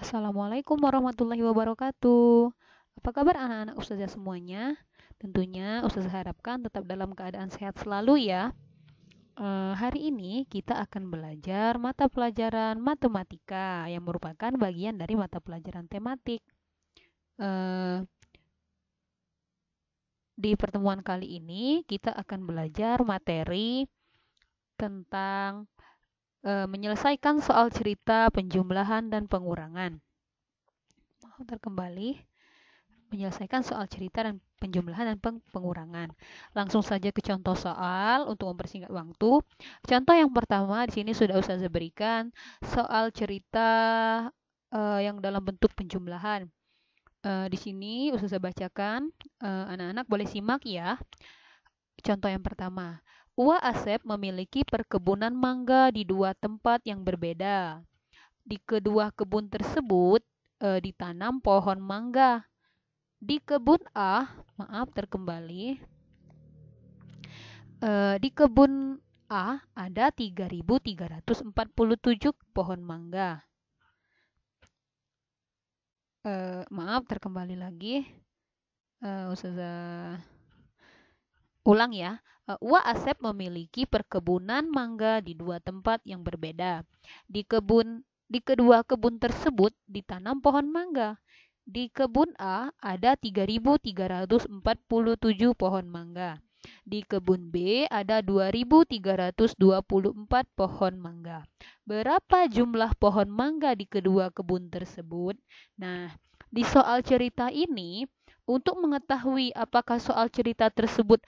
Assalamualaikum warahmatullahi wabarakatuh. Apa kabar anak-anak Ustazah semuanya? Tentunya Ustazah harapkan tetap dalam keadaan sehat selalu ya. Hari ini kita akan belajar mata pelajaran matematika yang merupakan bagian dari mata pelajaran tematik. Eh, di pertemuan kali ini kita akan belajar materi tentang menyelesaikan soal cerita penjumlahan dan pengurangan. Bentar kembali. Menyelesaikan soal cerita dan penjumlahan dan pengurangan. Langsung saja ke contoh soal untuk mempersingkat waktu. Contoh yang pertama di sini sudah Ustazah berikan soal cerita yang dalam bentuk penjumlahan. Di sini Ustazah bacakan, anak-anak boleh simak ya. Contoh yang pertama, Uwa Asep memiliki perkebunan mangga di dua tempat yang berbeda. Di kedua kebun tersebut ditanam pohon mangga. Di kebun A, maaf terkembali. Di kebun A ada 3.347 pohon mangga. Maaf terkembali lagi. Ustazah ulang ya. Uwa Asep memiliki perkebunan mangga di dua tempat yang berbeda. Di kedua kebun tersebut ditanam pohon mangga. Di kebun A ada 3.347 pohon mangga. Di kebun B ada 2.324 pohon mangga. Berapa jumlah pohon mangga di kedua kebun tersebut? Nah, di soal cerita ini, untuk mengetahui apakah soal cerita tersebut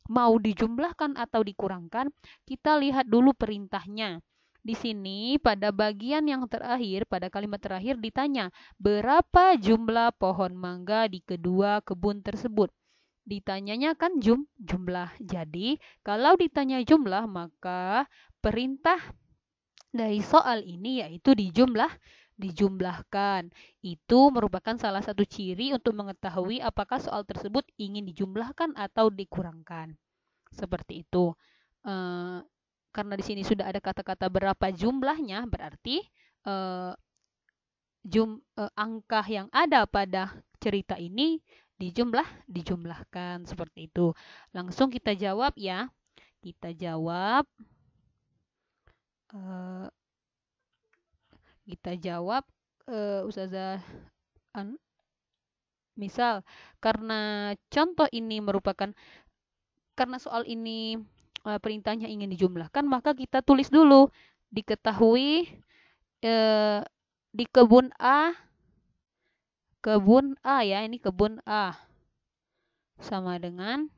mau dijumlahkan atau dikurangkan, kita lihat dulu perintahnya. Di sini pada bagian yang terakhir, pada kalimat terakhir ditanya, berapa jumlah pohon mangga di kedua kebun tersebut? Ditanyanya kan jumlah. Jadi, kalau ditanya jumlah, maka perintah dari soal ini yaitu dijumlahkan. Itu merupakan salah satu ciri untuk mengetahui apakah soal tersebut ingin dijumlahkan atau dikurangkan. Seperti itu. Karena di sini sudah ada kata-kata berapa jumlahnya, berarti angka yang ada pada cerita ini dijumlahkan seperti itu. Langsung kita jawab ya. Kita jawab. Ustazah misal karena contoh ini merupakan karena soal ini perintahnya ingin dijumlahkan, maka kita tulis dulu diketahui di kebun A ya, ini kebun A sama dengan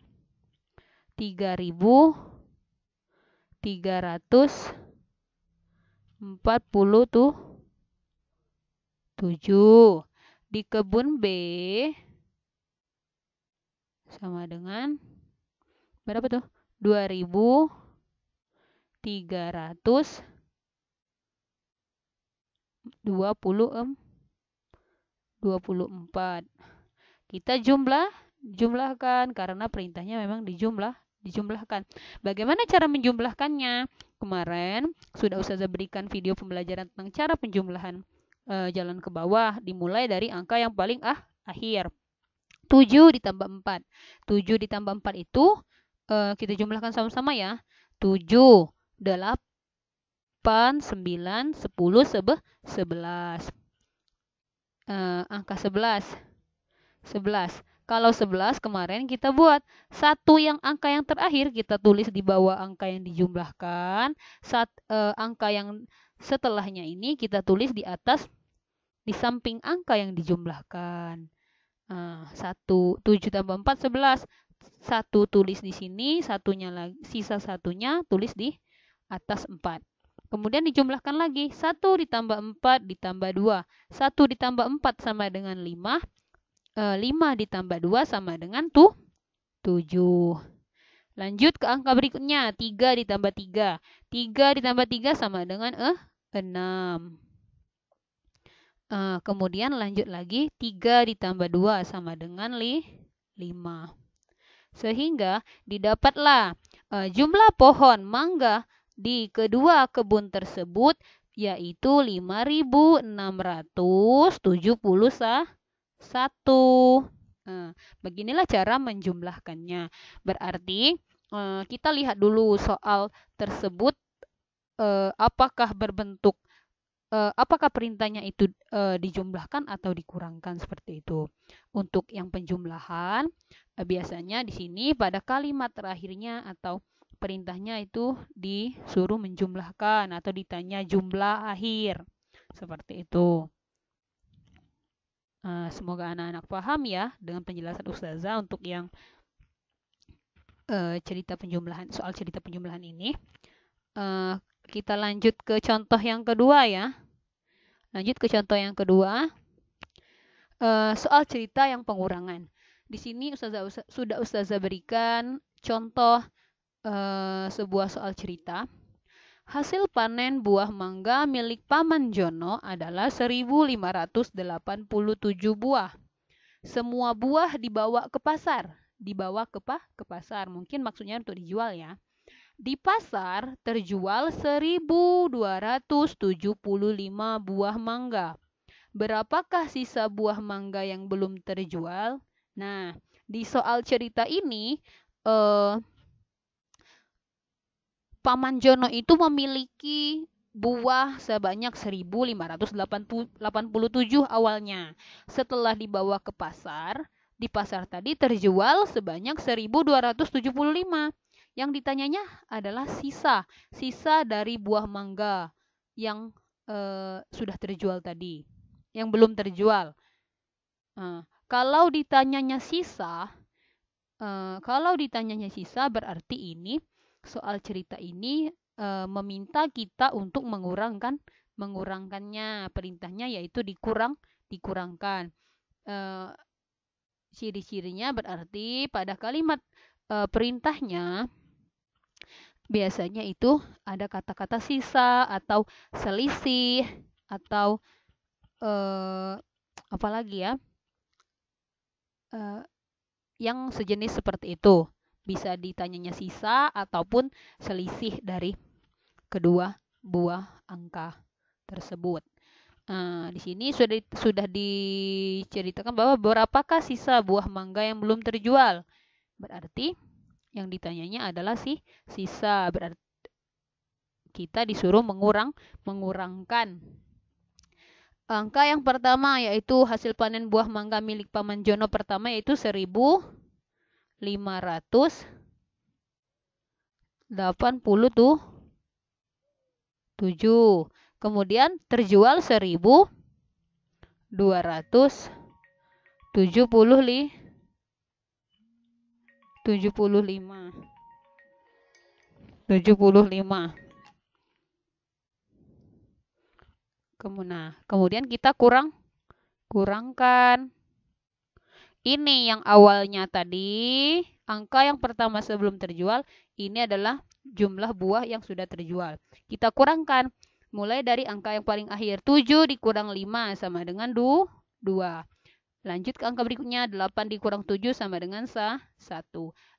3.347. Di kebun B sama dengan berapa tuh? 2.324. Kita jumlahkan karena perintahnya memang dijumlahkan. Bagaimana cara menjumlahkannya? Kemarin sudah Ustazah berikan video pembelajaran tentang cara penjumlahan jalan ke bawah, dimulai dari angka yang paling akhir. 7 ditambah 4. 7 ditambah 4 itu kita jumlahkan sama-sama ya. 7, 8, 9, 10, 11. Angka 11. Kalau 11 kemarin kita buat angka yang terakhir kita tulis di bawah angka yang dijumlahkan. Angka yang setelahnya ini kita tulis di atas, di samping angka yang dijumlahkan. 7 tambah 4, 11. 1 tulis di sini, sisa satunya tulis di atas 4. Kemudian dijumlahkan lagi. 1 ditambah 4 ditambah 2. 1 ditambah 4 sama dengan 5. 5 ditambah 2 sama dengan 7. Lanjut ke angka berikutnya. 3 ditambah 3. 3 ditambah 3 sama dengan 6. Kemudian lanjut lagi. 3 ditambah 2 sama dengan 5. Sehingga didapatlah jumlah pohon mangga di kedua kebun tersebut yaitu 5.671. Beginilah cara menjumlahkannya. Berarti kita lihat dulu soal tersebut apakah berbentuk apakah perintahnya itu dijumlahkan atau dikurangkan seperti itu. Untuk yang penjumlahan biasanya di sini pada kalimat terakhirnya atau perintahnya itu disuruh menjumlahkan atau ditanya jumlah akhir. Seperti itu. Semoga anak-anak paham ya dengan penjelasan Ustazah untuk yang soal cerita penjumlahan ini. Kita lanjut ke contoh yang kedua ya. Soal cerita yang pengurangan. Di sini Ustazah berikan contoh sebuah soal cerita. Hasil panen buah mangga milik Paman Jono adalah 1.587 buah. Semua buah dibawa ke pasar. Ke pasar. Mungkin maksudnya untuk dijual ya. Di pasar terjual 1.275 buah mangga. Berapakah sisa buah mangga yang belum terjual? Nah, di soal cerita ini Paman Jono itu memiliki buah sebanyak 1.587 awalnya. Setelah dibawa ke pasar, di pasar tadi terjual sebanyak 1.275. Yang ditanyanya adalah sisa dari buah mangga yang sudah terjual tadi, yang belum terjual. Kalau ditanyanya sisa berarti ini soal cerita ini meminta kita untuk mengurangkannya. Perintahnya yaitu dikurangkan. Ciri-cirinya berarti pada kalimat perintahnya biasanya itu ada kata-kata sisa atau selisih atau apalagi ya yang sejenis seperti itu. Bisa ditanyanya sisa ataupun selisih dari kedua buah angka tersebut. Di sini sudah diceritakan bahwa berapakah sisa buah mangga yang belum terjual. Berarti yang ditanyanya adalah sisa. Berarti kita disuruh mengurangkan. Angka yang pertama yaitu hasil panen buah mangga milik Paman Jono pertama yaitu 1.587. Kemudian terjual 1.275. Kemudian kita kurangkan. Ini yang awalnya tadi, angka yang pertama sebelum terjual, ini adalah jumlah buah yang sudah terjual. Kita kurangkan. Mulai dari angka yang paling akhir, 7 dikurang 5 sama dengan 2. Lanjut ke angka berikutnya, 8 dikurang 7 sama dengan 1.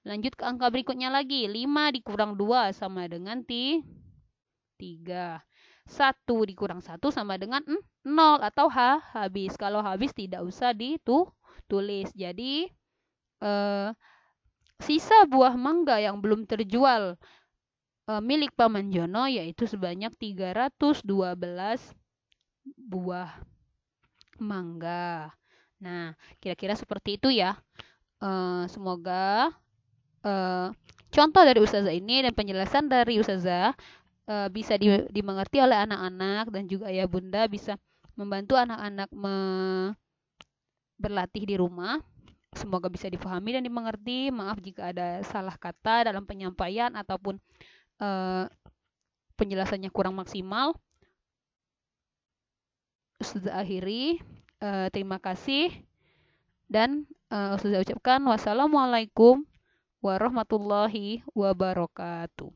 Lanjut ke angka berikutnya lagi, 5 dikurang 2 sama dengan 3. 1 dikurang 1 sama dengan 0 atau habis. Kalau habis tidak usah ditulis. Jadi sisa buah mangga yang belum terjual milik Paman Jono yaitu sebanyak 312 buah mangga. Nah, kira-kira seperti itu ya. Semoga contoh dari Ustazah ini dan penjelasan dari Ustazah bisa dimengerti oleh anak-anak dan juga ayah bunda, bisa membantu anak-anak berlatih di rumah. Semoga bisa dipahami dan dimengerti. Maaf jika ada salah kata dalam penyampaian ataupun penjelasannya kurang maksimal. Sudah akhiri. Terima kasih dan sudah ucapkan wassalamualaikum warahmatullahi wabarakatuh.